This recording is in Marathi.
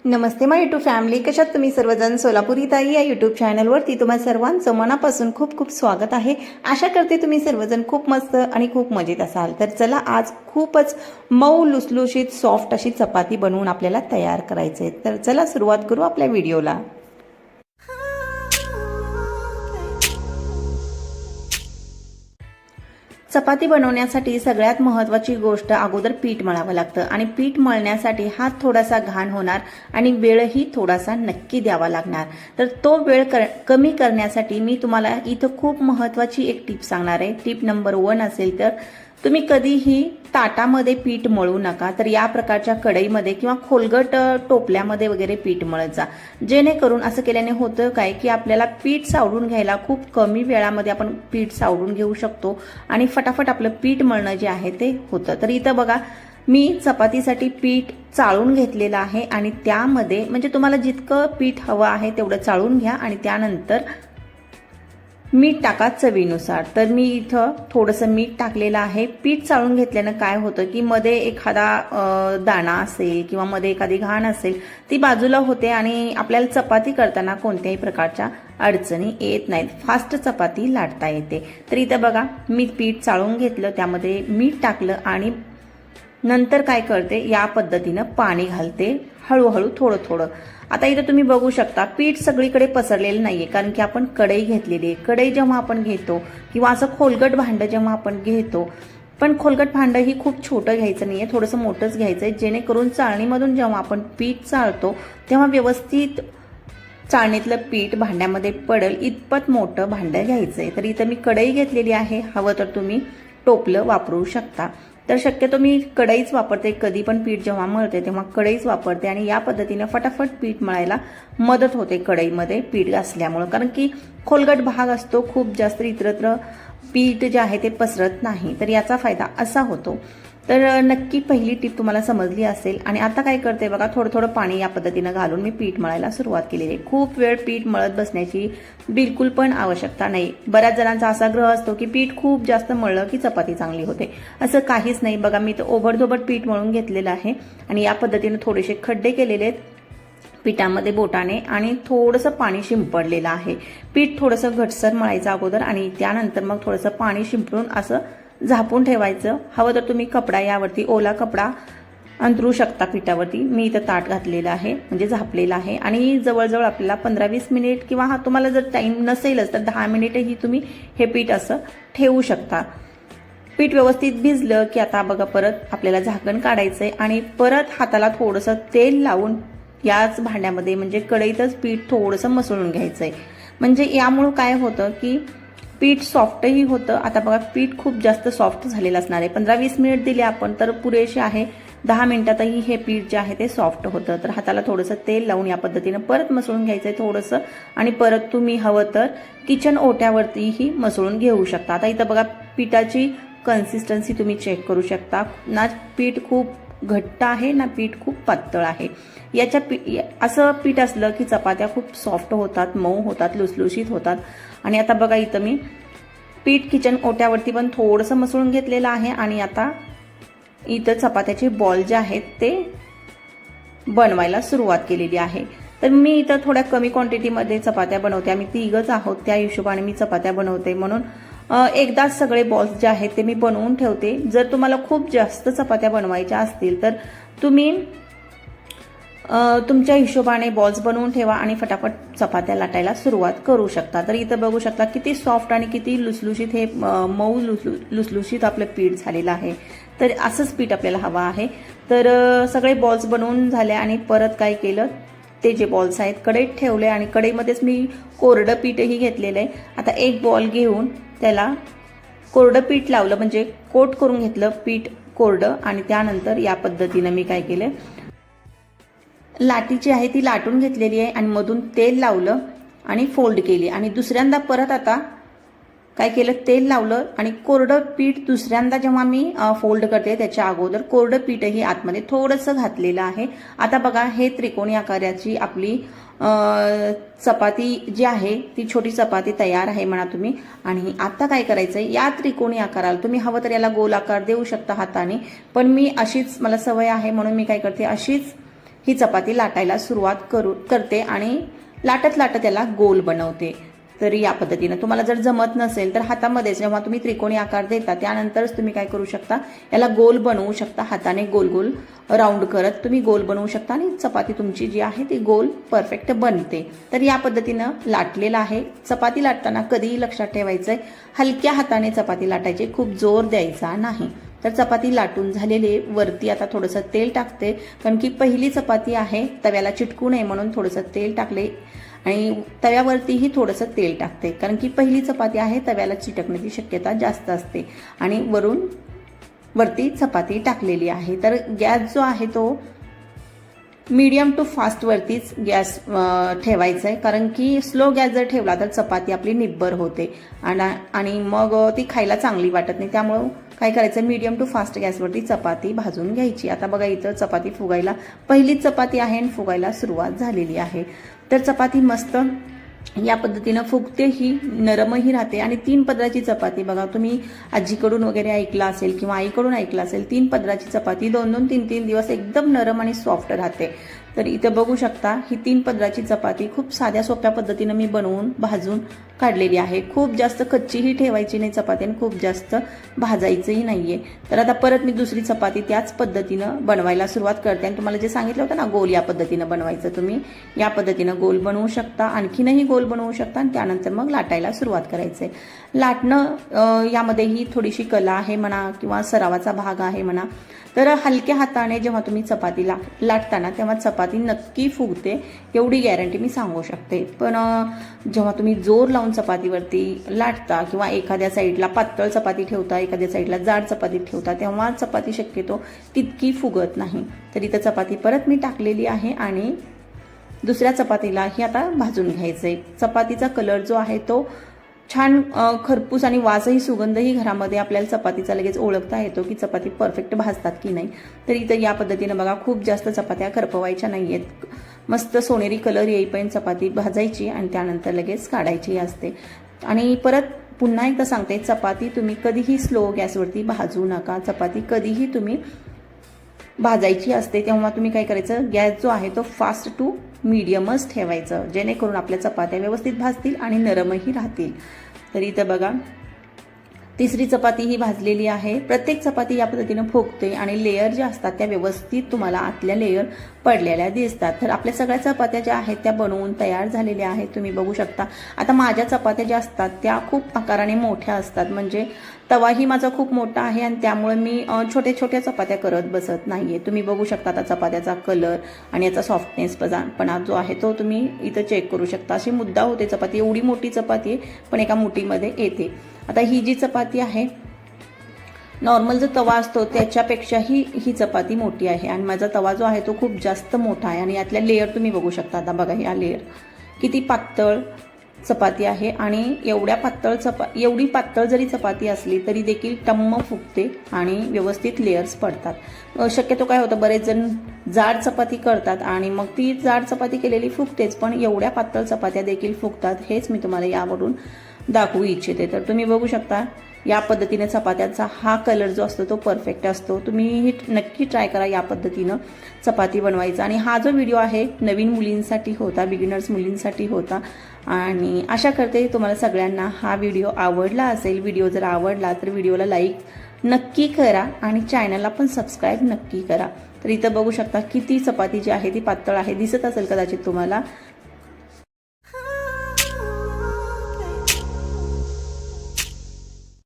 नमस्ते माय यूट्यूब फॅमिली, कशात तुम्ही सर्वजण? सोलापुरी ताई या यूट्यूब चॅनलवरती तुम्हा सर्वांचं मनापासून खूप खूप स्वागत आहे। आशा करते तुम्ही सर्वजण खूप मस्त आणि खूप मजेत असाल। तर चला, आज खूपच मऊ लुसलुशीत सॉफ्ट अशी चपाती बनवून आपल्याला तयार करायची आहे। तर चला सुरुवात करू आपल्या व्हिडिओला। चपाती बनवण्यासाठी सगळ्यात महत्त्वाची गोष्ट अगोदर पीठ मळावं लागतं आणि पीठ मळण्यासाठी हात थोडासा घाण होणार आणि वेळही थोडासा नक्की द्यावा लागणार। तर तो वेळ कमी करण्यासाठी मी तुम्हाला इथं खूप महत्त्वाची एक टिप सांगणार आहे। टिप नंबर 1 असेल तर तुम्ही कधीही ताटामध्ये पीठ मळू नका, तर या प्रकारच्या कढईमध्ये किंवा खोलगट टोपल्यामध्ये वगैरे पीठ मळत जा। जेणेकरून असं केल्याने होतं काय की आपल्याला पीठ सावरून घ्यायला खूप कमी वेळामध्ये आपण पीठ सावरून घेऊ शकतो आणि फटाफट आपलं पीठ मळणं जे आहे ते होतं। तर इथं बघा, मी चपातीसाठी पीठ चाळून घेतलेलं आहे आणि त्यामध्ये म्हणजे तुम्हाला जितकं पीठ हवं आहे तेवढं चाळून घ्या आणि त्यानंतर मीठ टाका चवीनुसार। तर मी इथं थोडंसं मीठ टाकलेलं आहे। पीठ चाळून घेतल्यानं काय होतं की मध्ये एखादा दाणा असेल किंवा मध्ये एखादी घाण असेल ती बाजूला होते आणि आपल्याला चपाती करताना कोणत्याही प्रकारच्या अडचणी येत नाहीत, फास्ट चपाती लाटता येते। तर इथं बघा, मी पीठ चाळून घेतलं, त्यामध्ये मीठ टाकलं आणि नंतर काय करते, या पद्धतीनं पाणी घालते हळूहळू थोडं थोडं। आता इथं तुम्ही बघू शकता पीठ सगळीकडे पसरलेलं नाहीये, कारण की आपण कढई घेतलेली आहे। कढई जेव्हा आपण घेतो किंवा असं खोलगट भांडं जेव्हा आपण घेतो, पण खोलगट भांडं ही खूप छोटं घ्यायचं नाहीये, थोडंसं मोठंच घ्यायचंय, जेणेकरून चाळणीमधून जेव्हा आपण पीठ चाळतो तेव्हा व्यवस्थित चाळणीतलं पीठ भांड्यामध्ये पडेल इतपत मोठं भांडं घ्यायचंय। तर इथं मी कढई घेतलेली आहे, हवं तर तुम्ही टोपलं वापरू शकता। तर शक्यतो मी कढईच वापरते, कधी पण पीठ जेव्हा मळते तेव्हा कढईच वापरते आणि या पद्धतीने फटाफट पीठ मळायला मदत होते कढईमध्ये पीठ असल्यामुळं, कारण की खोलगट भाग असतो, खूप जास्त इतरत्र पीठ जे आहे ते पसरत नाही। तर याचा फायदा असा होतो। तर नक्की पहिली टिप तुम्हाला समजली असेल। आणि आता काय करते बघा, थोडं थोडं पाणी या पद्धतीनं घालून मी पीठ मळायला सुरुवात केलेली आहे। खूप वेळ पीठ मळत बसण्याची बिलकुल पण आवश्यकता नाही। बऱ्याच जणांचा असा ग्रह असतो की पीठ खूप जास्त मळलं की चपाती चांगली होते, असं काहीच नाही। बघा, मी तर ओबडधोबड पीठ मळून घेतलेलं आहे आणि या पद्धतीने थोडेसे खड्डे केलेले आहेत पिठामध्ये बोटाने आणि थोडंसं पाणी शिंपडलेलं आहे। पीठ थोडंसं घटसर मळायचं अगोदर आणि त्यानंतर मग थोडंसं पाणी शिंपडून असं झापून ठेवायचं। हवं तर तुम्ही कपडा, यावरती ओला कपडा अंथरू शकता पिठावरती। मी इथं ताट घातलेलं आहे, म्हणजे झापलेलं आहे आणि जवळजवळ आपल्याला 15-20 मिनिट किंवा तुम्हाला जर टाइम नसेलच तर 10 मिनिटही तुम्ही हे पीठ असं ठेवू शकता। पीठ व्यवस्थित भिजलं की आता बघा, परत आपल्याला झाकण काढायचंय आणि परत हाताला थोडंसं तेल लावून याच भांड्यामध्ये म्हणजे कढईतच पीठ थोडंसं मसळून घ्यायचंय। म्हणजे यामुळं काय होतं की पीठ सॉफ्टही होतं। आता बघा, पीठ खूप जास्त सॉफ्ट झालेलं असणार आहे। 15-20 मिनिट दिले आपण तर पुरेसे आहे, 10 मिनिटातही हे पीठ जे आहे ते सॉफ्ट होतं। तर हाताला थोडंसं तेल लावून या पद्धतीनं परत मसळून घ्यायचंय थोडंसं आणि परत तुम्ही हवं तर किचन ओट्यावरतीही मसळून घेऊ शकता। आता इथं बघा, पिठाची कन्सिस्टन्सी तुम्ही चेक करू शकता ना, पीठ खूप घट्ट आहे ना पीठ खूप पातळ आहे। असं पीठ असलं की चपात्या खूप सॉफ्ट होतात, मऊ होतात, लुसलुशीत होतात। आणि आता बघा, इथं मी पीठ किचन ओट्यावरती पण थोडंसं मसळून घेतलेलं आहे आणि आता इथं चपात्याचे बॉल जे आहेत ते बनवायला सुरुवात केलेली आहे। तर मी इथं थोड्या कमी क्वांटिटीमध्ये चपात्या बनवते, आम्ही तिघच आहोत, त्या हिशोबाने मी चपात्या बनवते, म्हणून एकदाच सगळे बॉल्स जे आहेत ते मी बनवून ठेवते। जर तुम्हाला खूप जास्त चपात्या बनवायच्या असतील तर तुम्ही तुमच्या हिशोबाने बॉल्स बनवून ठेवा आणि फटाफट चपात्या लाटायला सुरुवात करू शकता। तर इथं बघू शकता किती सॉफ्ट आणि किती लुसलुशीत हे मऊ लुसलुशीत आपलं पीठ झालेलं आहे। तर असंच पीठ आपल्याला हवं आहे। तर सगळे बॉल्स बनवून झाले आणि परत काय केलं, ते जे बॉल्स आहेत कढईत ठेवले आणि कढईमध्येच मी कोरडं पीठही घेतलेलं आहे। आता एक बॉल घेऊन त्याला कोरडं पीठ लावलं, म्हणजे कोट करून घेतलं पीठ कोरडं आणि त्यानंतर या पद्धतीनं मी काय केलं, लाटीची आहे ती लाटून घेतलेली आहे आणि मधून तेल लावलं आणि फोल्ड केली आणि दुसऱ्यांदा परत आता काय केलं, तेल लावलं आणि कोरडं पीठ दुसऱ्यांदा जेव्हा मी फोल्ड करते त्याच्या अगोदर कोरडं पीठही आतमध्ये थोडंसं घातलेलं आहे। आता बघा, हे त्रिकोणी आकाराची आपली चपाती जी आहे ती छोटी चपाती तयार आहे म्हणा तुम्ही। आणि आता काय करायचंय, या त्रिकोणी आकाराला तुम्ही हवं तर याला गोल आकार देऊ शकता हाताने, पण मी अशीच, मला सवय आहे म्हणून मी काय करते, अशीच ही चपाती लाटायला सुरुवात करते आणि लाटत लाटत त्याला गोल बनवते. तर या पद्धतीनं तुम्हाला जर जमत नसेल तर हातामध्ये जेव्हा तुम्ही त्रिकोणी आकार देता त्यानंतरच तुम्ही काय करू शकता, याला गोल बनवू शकता. हाताने गोल गोल राऊंड करत तुम्ही गोल बनवू शकता आणि चपाती तुमची जी आहे ती गोल परफेक्ट बनते. तर या पद्धतीनं लाटलेलं आहे. चपाती लाटताना कधीही लक्षात ठेवायचंय, हलक्या हाताने चपाती लाटायची, खूप जोर द्यायचा नाही. तर चपाती लाटून झालेली, वरती आता थोडंसं तेल टाकते, कारण की पहिली चपाती आहे, तव्याला चिटकू नये म्हणून थोडंसं तेल टाकले आणि तव्यावरतीही थोडंसं तेल टाकते, कारण की पहिली चपाती आहे, तव्याला चिटकण्याची शक्यता जास्त असते. आणि वरती चपाती टाकलेली आहे. तर गॅस जो आहे तो मीडियम टू फास्ट वरतीच गॅस ठेवायचा आहे, कारण की स्लो गॅस जर ठेवला तर चपाती आपली निब्बर होते आणि मग ती खायला चांगली वाटत नाही. त्यामुळं काय करायचं, मीडियम टू फास्ट गॅसवरती चपाती भाजून घ्यायची. आता बघा इथं चपाती फुगायला, पहिलीच चपाती आहे आणि फुगायला सुरुवात झालेली आहे. तर चपाती मस्त या पद्धतीनं फुगते, ही नरमही राहते. आणि 3 पदराची चपाती बघा, तुम्ही आजीकडून वगैरे ऐकला असेल किंवा आईकडून ऐकलं असेल, 3 पदराची चपाती 2-2, 3-3 दिवस एकदम नरम आणि सॉफ्ट राहते. तर इथं बघू शकता ही 3 पदराची चपाती खूप साध्या सोप्या पद्धतीनं मी बनवून भाजून काढलेली आहे. खूप जास्त कच्चीही ठेवायची नाही चपाती आणि खूप जास्त भाजायचंही नाहीये. तर आता परत मी दुसरी चपाती त्याच पद्धतीनं बनवायला सुरुवात करते. आणि तुम्हाला जे सांगितलं होतं ना गोल, या पद्धतीनं बनवायचं, तुम्ही या पद्धतीनं गोल बनवू शकता, आणखीनही गोल बनवू शकता आणि त्यानंतर मग लाटायला सुरुवात करायचंय. लाटणं यामध्येही थोडीशी कला आहे म्हणा किंवा सरावाचा भाग आहे म्हणा. तर हलक्या हाताने जेव्हा तुम्ही चपाती लाटताना तेव्हा चपाती नक्की फुगते, एवढी गॅरंटी मी सांगू शकते. पण जेव्हा तुम्ही जोर लावून चपातीवरती लाटता किंवा एखाद्या साईडला पातळ चपाती ठेवता, एखाद्या साईडला जाड चपाती ठेवता, तेव्हा चपाती शक्यतो तितकी फुगत नाही. तर इथं चपाती परत मी टाकलेली आहे आणि दुसऱ्या चपातीलाही आता भाजून घ्यायचंय. चपातीचा कलर जो आहे तो छान खरपूस आणि वासही, सुगंधही घरामध्ये आपल्याला चपातीचा लगेच ओळखता येतो की चपाती परफेक्ट भाजतात की नाही. तर इथं या पद्धतीनं बघा, खूप जास्त चपात्या करपवायच्या नाहीयेत, मस्त सोनेरी कलर येईपर्यंत चपाती भाजायची आणि त्यानंतर लगेच काढायची असते. आणि परत पुन्हा एकदा सांगते, चपाती तुम्ही कधीही स्लो गॅसवरती भाजू नका. चपाती कधीही तुम्ही भाजायची असते तेव्हा तुम्ही काय करायचं, गॅस जो आहे तो फास्ट टू मीडियमच ठेवायचं, जेणेकरून आपल्या चपात्या व्यवस्थित भाजतील आणि नरमही राहतील. तर इथं बघा तिसरी चपाती ही भाजलेली आहे. प्रत्येक चपाती या पद्धतीनं फुगते आणि लेयर ज्या असतात त्या व्यवस्थित तुम्हाला आतल्या लेयर पडलेल्या दिसतात. तर आपल्या सगळ्या चपात्या ज्या आहेत त्या बनवून तयार झालेल्या आहेत, तुम्ही बघू शकता. आता माझ्या चपात्या ज्या असतात त्या खूप आकाराने मोठ्या असतात, म्हणजे तवाही माझा खूप मोठा आहे आणि त्यामुळे मी छोट्या छोट्या चपात्या करत बसत नाहीये. तुम्ही बघू शकता आता चपात्याचा कलर आणि याचा सॉफ्टनेसपणा जो आहे तो तुम्ही इथं चेक करू शकता. अशी मुद्दा होते चपाती, एवढी मोठी चपाती आहे पण एका मुठीमध्ये येते. आता ही जी चपाती आहे, नॉर्मल जो तवा असतो त्याच्यापेक्षाही ही चपाती मोठी आहे आणि माझा तवा जो आहे तो खूप जास्त मोठा आहे. आणि यातल्या लेअर तुम्ही बघू शकता. आता बघा या लेअर किती पातळ चपाती आहे आणि एवढी पातळ जरी चपाती असली तरी देखील टम्म फुगते आणि व्यवस्थित लेयर्स पडतात. शक्यतो काय होतं, बरेच जण जाड चपाती करतात आणि मग ती जाड चपाती केलेली फुगतेच, पण एवढ्या पातळ चपात्या देखील फुगतात, हेच मी तुम्हाला यावरून दाखवू इच्छिते. तर तुम्ही बघू शकता या पद्धतीने चपात्याचा हा कलर जो असतो तो परफेक्ट असतो. तुम्ही नक्की ट्राय करा या पद्धतीनं चपाती बनवायचा. आणि हा जो व्हिडिओ आहे नवीन मुलींसाठी होता, बिगिनर्स मुलींसाठी होता आणि आशा करते तुम्हाला सगळ्यांना हा व्हिडिओ आवडला असेल. व्हिडिओ जर आवडला तर व्हिडिओला लाईक नक्की करा आणि चॅनलला पण सबस्क्राईब नक्की करा. तर इथं बघू शकता किती चपाती जी आहे ती पातळ आहे, दिसत असेल कदाचित तुम्हाला.